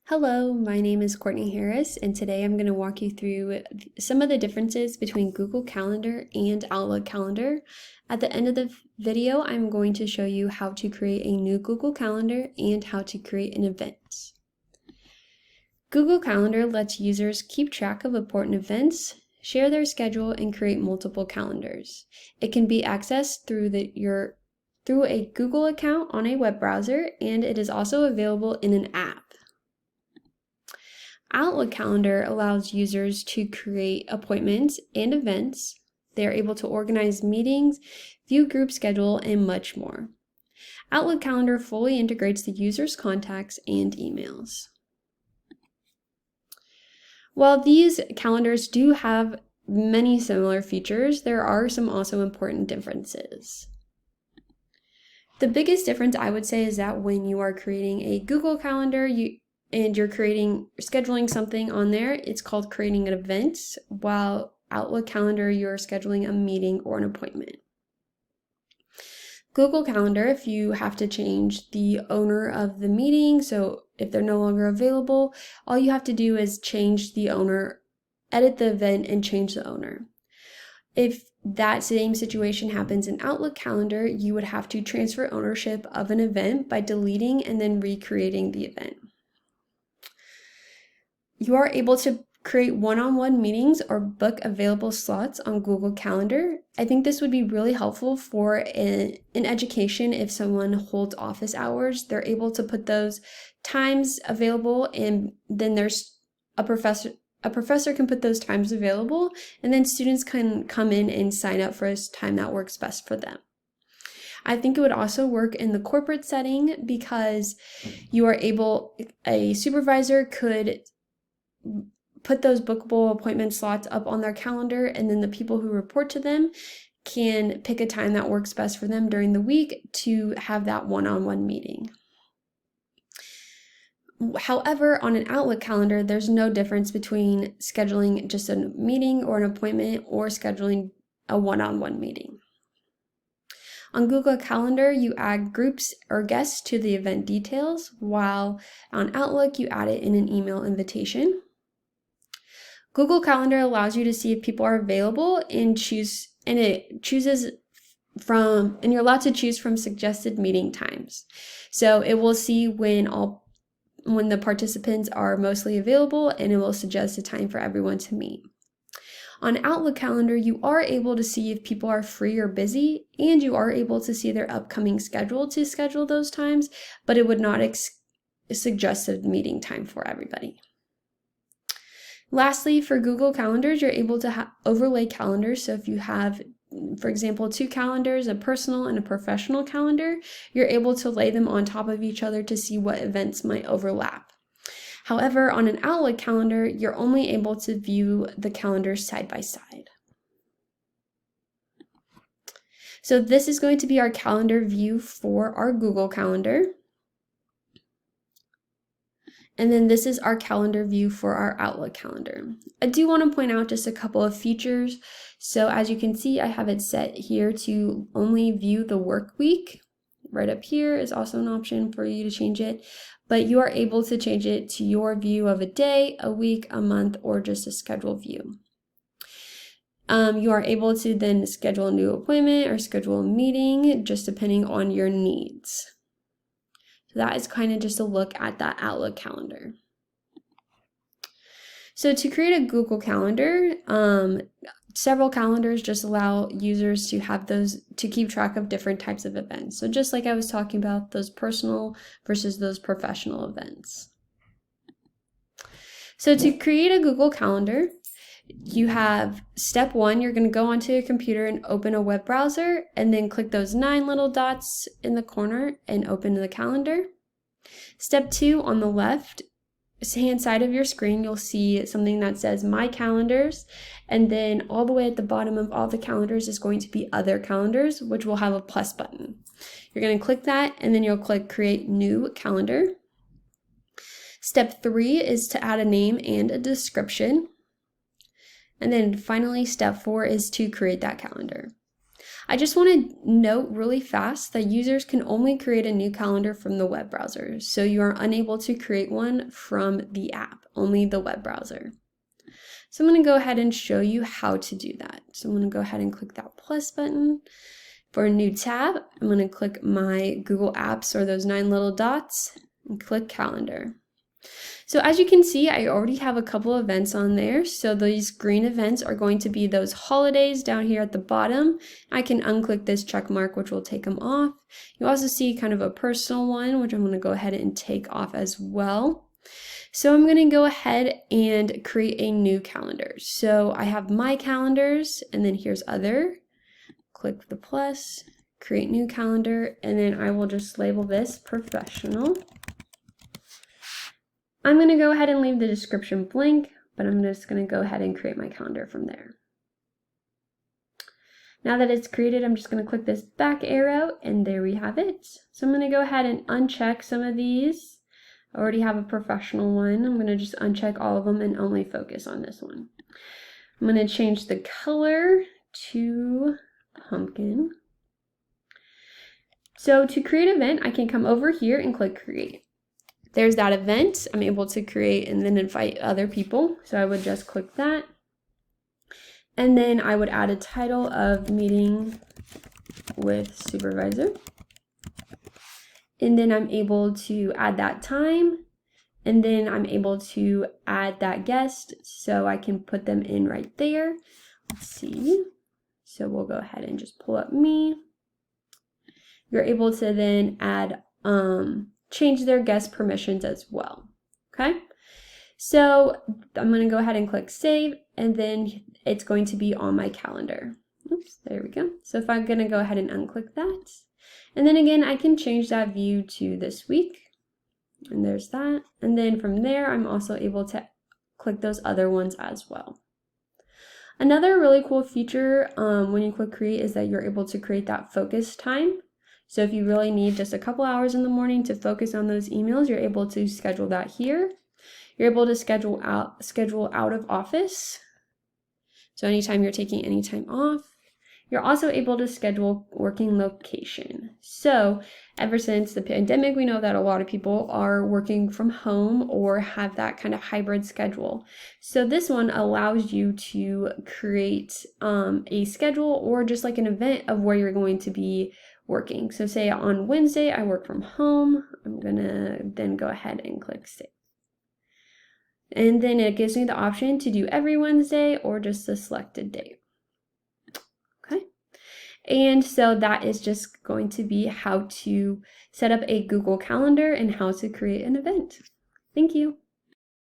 Hello, my name is Courtney Harris, and today I'm going to walk you through some of the differences between Google Calendar and Outlook Calendar. At the end of the video, I'm going to show you how to create a new Google Calendar and how to create an event. Google Calendar lets users keep track of important events, share their schedule, and create multiple calendars. It can be accessed through a Google account on a web browser, and it is also available in an app. Outlook Calendar allows users to create appointments and events. They are able to organize meetings, view group schedule, and much more. Outlook Calendar fully integrates the user's contacts and emails. While these calendars do have many similar features, there are some also important differences. The biggest difference I would say is that when you are creating a Google Calendar, and you're scheduling something on there, it's called creating an event, while Outlook Calendar, you're scheduling a meeting or an appointment. Google Calendar, if you have to change the owner of the meeting, so if they're no longer available, all you have to do is change the owner, edit the event, and change the owner. If that same situation happens in Outlook Calendar, you would have to transfer ownership of an event by deleting and then recreating the event. You are able to create one-on-one meetings or book available slots on Google Calendar. I think this would be really helpful for in education. If someone holds office hours, they're able to put those times available, and then there's a professor can put those times available, and then students can come in and sign up for a time that works best for them. I think it would also work in the corporate setting because a supervisor could put those bookable appointment slots up on their calendar, and then the people who report to them can pick a time that works best for them during the week to have that one-on-one meeting. However, on an Outlook calendar, there's no difference between scheduling just a meeting or an appointment or scheduling a one-on-one meeting. On Google Calendar, you add groups or guests to the event details, while on Outlook, you add it in an email invitation. Google Calendar allows you to see if people are available and you're allowed to choose from suggested meeting times. So it will see when the participants are mostly available, and it will suggest a time for everyone to meet. On Outlook Calendar, you are able to see if people are free or busy, and you are able to see their upcoming schedule to schedule those times, but it would not suggest a meeting time for everybody. Lastly, for Google Calendars, you're able to overlay calendars. So if you have, for example, two calendars, a personal and a professional calendar, you're able to lay them on top of each other to see what events might overlap. However, on an Outlook calendar, you're only able to view the calendars side by side. So this is going to be our calendar view for our Google Calendar. And then this is our calendar view for our Outlook calendar. I do want to point out just a couple of features. So as you can see, I have it set here to only view the work week. Right up here is also an option for you to change it, but you are able to change it to your view of a day, a week, a month, or just a schedule view. You are able to then schedule a new appointment or schedule a meeting, just depending on your needs. So that is kind of just a look at that Outlook calendar. So to create a Google Calendar, several calendars just allow users to have those to keep track of different types of events. So just like I was talking about, those personal versus those professional events. So to create a Google Calendar, you have step one, you're going to go onto your computer and open a web browser, and then click those 9 little dots in the corner and open the calendar. Step two, on the left hand side of your screen, you'll see something that says My Calendars, and then all the way at the bottom of all the calendars is going to be Other Calendars, which will have a plus button. You're going to click that, and then you'll click Create New Calendar. Step three is to add a name and a description. And then finally, step four is to create that calendar. I just want to note really fast that users can only create a new calendar from the web browser. So you are unable to create one from the app, only the web browser. So I'm going to go ahead and show you how to do that. So I'm going to go ahead and click that plus button. For a new tab, I'm going to click my Google Apps or those 9 little dots and click Calendar. So as you can see, I already have a couple events on there. So these green events are going to be those holidays down here at the bottom. I can unclick this check mark, which will take them off. You also see kind of a personal one, which I'm going to go ahead and take off as well. So I'm going to go ahead and create a new calendar. So I have my calendars, and then here's other. Click the plus, create new calendar, and then I will just label this professional. I'm going to go ahead and leave the description blank, but I'm just going to go ahead and create my calendar from there. Now that it's created, I'm just going to click this back arrow, and there we have it. So I'm going to go ahead and uncheck some of these. I already have a professional one. I'm going to just uncheck all of them and only focus on this one. I'm going to change the color to pumpkin. So to create an event, I can come over here and click create. There's that event. I'm able to create and then invite other people. So I would just click that. And then I would add a title of meeting with supervisor. And then I'm able to add that time. And then I'm able to add that guest. So I can put them in right there. Let's see. So we'll go ahead and just pull up me. You're able to then add, change their guest permissions as well. Okay. So I'm going to go ahead and click save, and then it's going to be on my calendar. Oops, there we go. So if I'm going to go ahead and unclick that, and then again, I can change that view to this week, and there's that. And then from there, I'm also able to click those other ones as well. Another really cool feature when you click create is that you're able to create that focus time. So if you really need just a couple hours in the morning to focus on those emails, you're able to schedule that here. You're able to schedule out of office. So anytime you're taking any time off. You're also able to schedule working location. So ever since the pandemic, we know that a lot of people are working from home or have that kind of hybrid schedule. So this one allows you to create a schedule or just like an event of where you're going to be working. So say on Wednesday, I work from home. I'm gonna then go ahead and click save. And then it gives me the option to do every Wednesday or just a selected date. And so that is just going to be how to set up a Google Calendar and how to create an event. Thank you.